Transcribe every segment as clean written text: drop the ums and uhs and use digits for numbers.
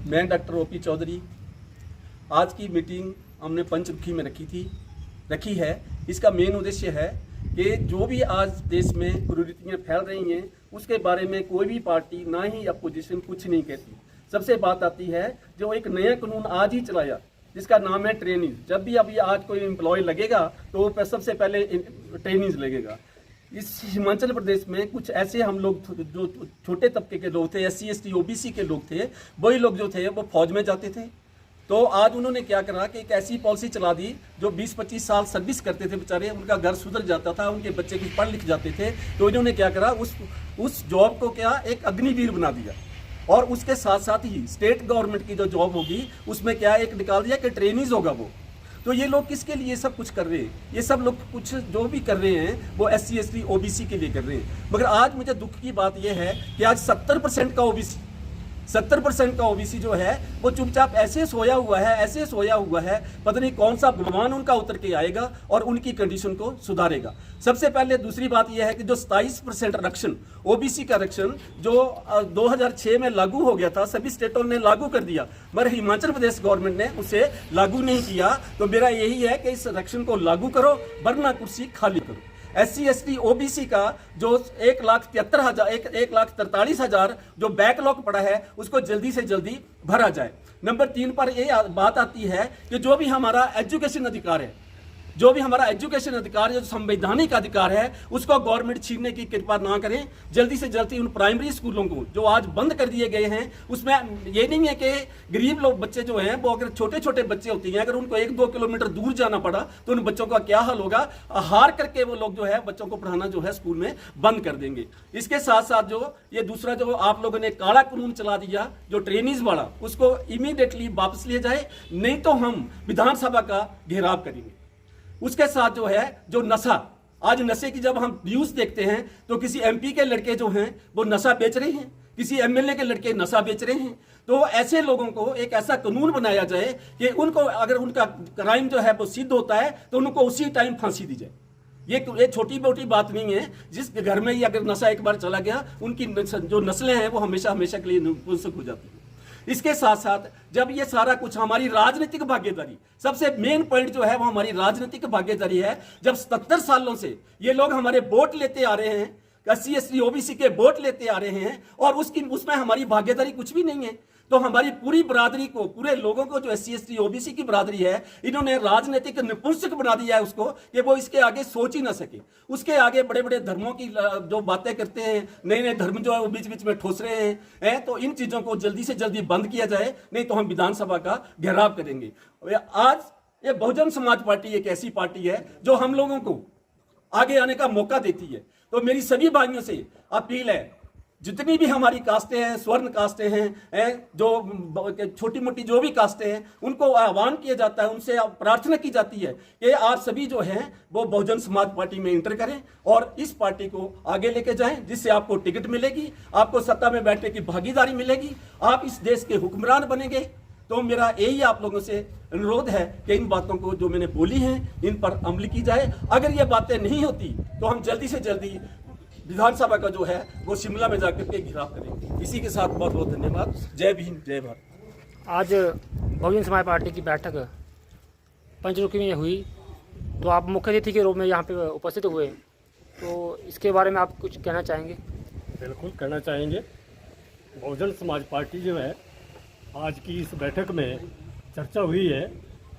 मैं doctor OP Chaudhary. आज की मीटिंग हमने पंचमुखी में रखी है। इसका मेन उद्देश्य है कि जो भी आज देश में कुरीतियाँ फैल रही हैं उसके बारे में कोई भी पार्टी ना ही अपोजिशन कुछ नहीं कहती। सबसे बात आती है जो एक नया कानून आज ही चलाया जिसका नाम है ट्रेनिंग। जब भी अभी आज कोई एम्प्लॉय लगेगा तो वो सबसे पहले ट्रेनिंग लगेगा। इस हिमाचल प्रदेश में कुछ ऐसे हम लोग जो छोटे तबके के लोग थे, SC ST OBC के लोग थे, वही लोग जो थे वो फौज में जाते थे। तो आज उन्होंने क्या करा कि एक ऐसी पॉलिसी चला दी जो 20-25 साल सर्विस करते थे बेचारे, उनका घर सुधर जाता था, उनके बच्चे कुछ पढ़ लिख जाते थे। तो इन्होंने क्या करा, उस जॉब को क्या एक अग्निवीर बना दिया। और उसके साथ साथ ही स्टेट गवर्नमेंट की जो जॉब होगी उसमें क्या एक निकाल दिया कि ट्रेनिंग होगा वो। तो ये लोग किसके लिए सब कुछ कर रहे हैं? ये सब लोग कुछ जो भी कर रहे हैं वो SC ST OBC के लिए कर रहे हैं। मगर आज मुझे दुख की बात यह है कि आज 70% का OBC जो है वो चुपचाप ऐसे सोया हुआ है, पता नहीं कौन सा भगवान उनका उतर के आएगा और उनकी कंडीशन को सुधारेगा। सबसे पहले दूसरी बात यह है कि जो 27% आरक्षण, OBC का आरक्षण जो 2006 में लागू हो गया था, सभी स्टेटों ने लागू कर दिया, मगर हिमाचल प्रदेश गवर्नमेंट ने उसे लागू नहीं किया। तो मेरा यही है कि इस आरक्षण को लागू करो वरना कुर्सी खाली करो। SC ST OBC का जो 1,43,000 जो बैकलॉग पड़ा है उसको जल्दी से जल्दी भरा जाए। नंबर 3 पर ये बात आती है कि जो भी हमारा एजुकेशन अधिकार है, जो संवैधानिक अधिकार है, उसको गवर्नमेंट छीनने की कृपा ना करें। जल्दी से जल्दी उन प्राइमरी स्कूलों को जो आज बंद कर दिए गए हैं, उसमें ये नहीं है कि गरीब लोग बच्चे जो हैं वो अगर छोटे छोटे बच्चे होते हैं, अगर उनको 1-2 किलोमीटर दूर जाना पड़ा तो उन बच्चों का क्या हाल होगा। हार करके वो लोग जो है बच्चों को पढ़ाना जो है स्कूल में बंद कर देंगे। इसके साथ साथ जो ये दूसरा जो आप लोगों ने काला कानून चला दिया जो ट्रेनिज वाला, उसको इमीडिएटली वापस लिया जाए, नहीं तो हम विधानसभा का घेराव करेंगे। उसके साथ जो है जो नशा, आज नशे की जब हम न्यूज देखते हैं तो किसी MP के लड़के जो हैं वो नशा बेच रहे हैं, किसी MLA के लड़के नशा बेच रहे हैं। तो ऐसे लोगों को एक ऐसा कानून बनाया जाए कि उनको अगर उनका क्राइम जो है वो सिद्ध होता है तो उनको उसी टाइम फांसी दी जाए। ये छोटी मोटी बात नहीं है। जिस घर में ही अगर नशा एक बार चला गया, उनकी जो नस्लें हैं वो हमेशा हमेशा के लिए नपुंसक हो जाती हैं। इसके साथ साथ जब ये सारा कुछ हमारी राजनीतिक भागीदारी, सबसे मेन पॉइंट जो है वो हमारी राजनीतिक भागीदारी है। जब 70 सालों से ये लोग हमारे वोट लेते आ रहे हैं, SC ST OBC के वोट लेते आ रहे हैं और उसमें हमारी भागीदारी कुछ भी नहीं है, तो हमारी पूरी बरादरी को, पूरे लोगों को जो SC ST OBC की बरादरी है, इन्होंने राजनीतिक नपुंसक बना दिया है उसको कि वो इसके आगे सोच ही ना सके। उसके आगे बड़े बड़े धर्मों की जो बातें करते हैं, नए नए धर्म जो है वो बीच बीच में ठोस रहे हैं। तो इन चीजों को जल्दी से जल्दी बंद किया जाए, नहीं तो हम विधानसभा का घेराव करेंगे। आज ये बहुजन समाज पार्टी एक ऐसी पार्टी है जो हम लोगों को आगे आने का मौका देती है। तो मेरी सभी भाइयों से अपील है, जितनी भी हमारी कास्टें हैं, स्वर्ण कास्टें हैं, जो छोटी मोटी जो भी कास्टें हैं, उनको आह्वान किया जाता है, उनसे प्रार्थना की जाती है कि आप सभी जो हैं वो बहुजन समाज पार्टी में इंटर करें और इस पार्टी को आगे लेके जाएं, जिससे आपको टिकट मिलेगी, आपको सत्ता में बैठने की भागीदारी मिलेगी, आप इस देश के हुक्मरान बनेंगे। तो मेरा यही आप लोगों से अनुरोध है कि इन बातों को जो मैंने बोली हैं इन पर अमल की जाए। अगर ये बातें नहीं होती तो हम जल्दी से जल्दी विधानसभा का जो है वो शिमला में जाकर के घेराव करेंगे। इसी के साथ बहुत बहुत धन्यवाद। जय भीम, जय भारत। आज बहुजन समाज पार्टी की बैठक पंचमुखी में हुई, तो आप मुख्य अतिथि के रूप में यहाँ पे उपस्थित हुए, तो इसके बारे में आप कुछ कहना चाहेंगे? बिल्कुल कहना चाहेंगे। बहुजन समाज पार्टी जो है, आज की इस बैठक में चर्चा हुई है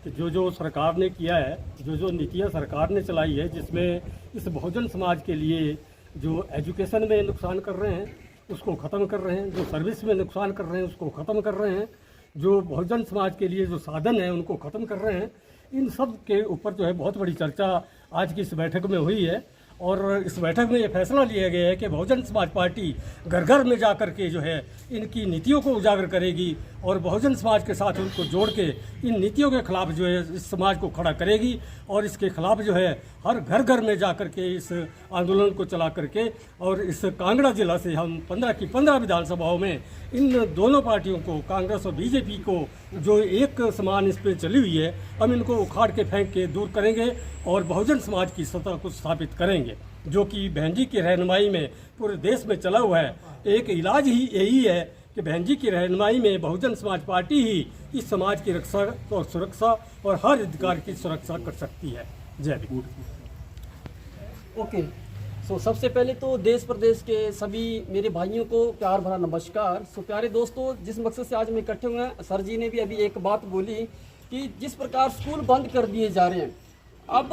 कि जो सरकार ने किया है, जो नीतियाँ सरकार ने चलाई है, जिसमें इस बहुजन समाज के लिए जो एजुकेशन में नुकसान कर रहे हैं उसको ख़त्म कर रहे हैं, जो सर्विस में नुकसान कर रहे हैं उसको ख़त्म कर रहे हैं, जो बहुजन समाज के लिए जो साधन है उनको ख़त्म कर रहे हैं। इन सब के ऊपर जो है बहुत बड़ी चर्चा आज की इस बैठक में हुई है। और इस बैठक में ये फैसला लिया गया है कि बहुजन समाज पार्टी घर घर में जा कर के जो है इनकी नीतियों को उजागर करेगी और बहुजन समाज के साथ उनको जोड़ के इन नीतियों के खिलाफ जो है इस समाज को खड़ा करेगी और इसके खिलाफ जो है हर घर घर में जा कर के इस आंदोलन को चला करके, और इस कांगड़ा जिला से हम 15 की 15 विधानसभाओं में इन दोनों पार्टियों को, कांग्रेस और बीजेपी को, जो एक समान इस पर चली हुई है, हम इनको उखाड़ के फेंक के दूर करेंगे और बहुजन समाज की सत्ता को स्थापित करेंगे, जो कि बहन जी की रहनुमाई में पूरे देश में चला हुआ है। एक इलाज ही यही है कि बहन जी की रहनुमाई में बहुजन समाज पार्टी ही इस समाज की रक्षा और सुरक्षा और हर अधिकार की सुरक्षा कर सकती है। जय भीम। ओके, सो सबसे पहले तो देश प्रदेश के सभी मेरे भाइयों को प्यार भरा नमस्कार। सो प्यारे दोस्तों, जिस मकसद से आज हम इकट्ठे हुए हैं, सर जी ने भी अभी एक बात बोली कि जिस प्रकार स्कूल बंद कर दिए जा रहे हैं, अब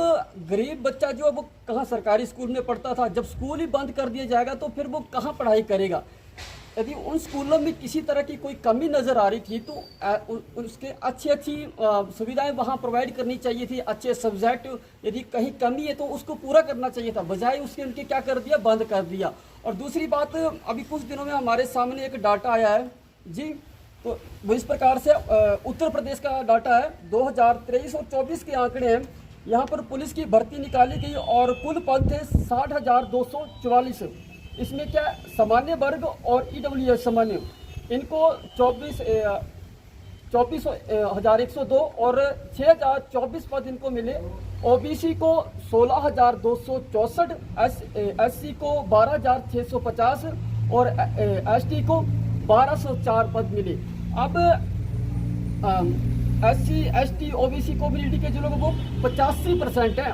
गरीब बच्चा जो वो कहाँ सरकारी स्कूल में पढ़ता था, जब स्कूल ही बंद कर दिया जाएगा तो फिर वो कहाँ पढ़ाई करेगा। यदि उन स्कूलों में किसी तरह की कोई कमी नज़र आ रही थी तो उसके अच्छी सुविधाएं वहाँ प्रोवाइड करनी चाहिए थी। अच्छे सब्जेक्ट यदि कहीं कमी है तो उसको पूरा करना चाहिए था, बजाय उसके उनके क्या कर दिया, बंद कर दिया। और दूसरी बात, अभी कुछ दिनों में हमारे सामने एक डाटा आया है जी, तो वो इस प्रकार से उत्तर प्रदेश का डाटा है, 2023 और 24 के आंकड़े हैं। यहाँ पर पुलिस की भर्ती निकाली गई और कुल पद थे 60,244। इसमें क्या सामान्य वर्ग और EWS सामान्य, इनको 24,102 और 6,024 पद इनको मिले। OBC को 16,264, SC को 12,650 और ST को 1,204 पद मिले। अब SC, ST, OBC कम्युनिटी के जो लोग वो 85% है,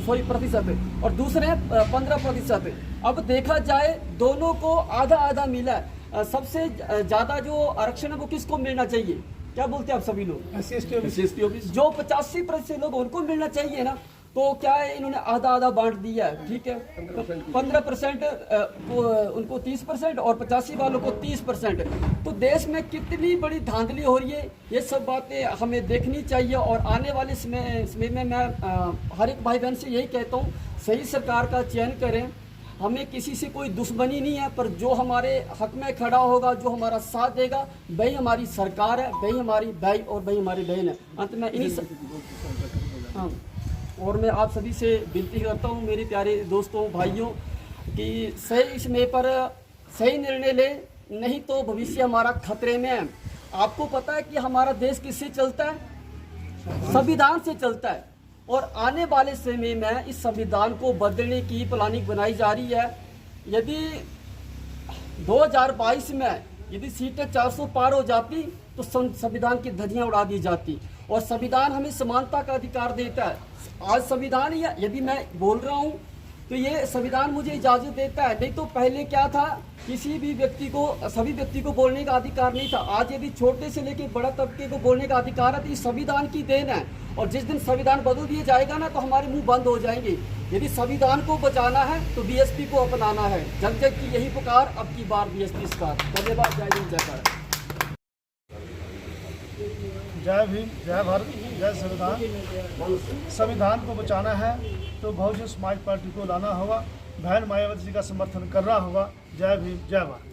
सॉरी प्रतिशत है, और दूसरे 15%। अब देखा जाए दोनों को आधा आधा मिला है। सबसे ज़्यादा जो आरक्षण है वो किसको मिलना चाहिए, क्या बोलते हैं आप सभी लोग? SC, OBC जो 85% लोग उनको मिलना चाहिए ना, तो क्या है, इन्होंने आधा आधा बांट दिया है। ठीक है, 15% उनको 30% और 85 वालों को 30%। तो देश में कितनी बड़ी धांधली हो रही है, ये सब बातें हमें देखनी चाहिए। और आने वाले समय में मैं हर एक भाई बहन से यही कहता हूँ, सही सरकार का चयन करें। हमें किसी से कोई दुश्मनी नहीं है, पर जो हमारे हक में खड़ा होगा, जो हमारा साथ देगा, वही हमारी सरकार है, वही हमारी भाई और वही हमारी बहन है। अंत में हाँ, और मैं आप सभी से विनती करता हूँ मेरे प्यारे दोस्तों भाइयों कि सही समय पर सही निर्णय ले, नहीं तो भविष्य हमारा खतरे में है। आपको पता है कि हमारा देश किससे चलता है? संविधान से चलता है। और आने वाले समय में इस संविधान को बदलने की प्लानिंग बनाई जा रही है। यदि 2022 में यदि सीटें 400 पार हो जाती तो संविधान की धज्जियां उड़ा दी जाती। और संविधान हमें समानता का अधिकार देता है। आज संविधान ही यदि मैं बोल रहा हूँ तो ये संविधान मुझे इजाज़त देता है, नहीं तो पहले क्या था, किसी भी व्यक्ति को, सभी व्यक्ति को बोलने का अधिकार नहीं था। आज यदि छोटे से लेकर बड़ा तबके को बोलने का अधिकार है तो ये संविधान की देन है। और जिस दिन संविधान बदल दिया जाएगा ना, तो हमारे मुंह बंद हो जाएंगे। यदि संविधान को बचाना है तो BSP को अपनाना है। जन जन की यही पुकार, अब की बार BSP सरकार। धन्यवाद। जय हिंद, जय भारत। जय भीम, जय भारत, जय संविधान। संविधान को बचाना है तो बहुजन समाज पार्टी को लाना होगा। बहन मायावती जी का समर्थन करना होगा। जय भीम, जय भारत।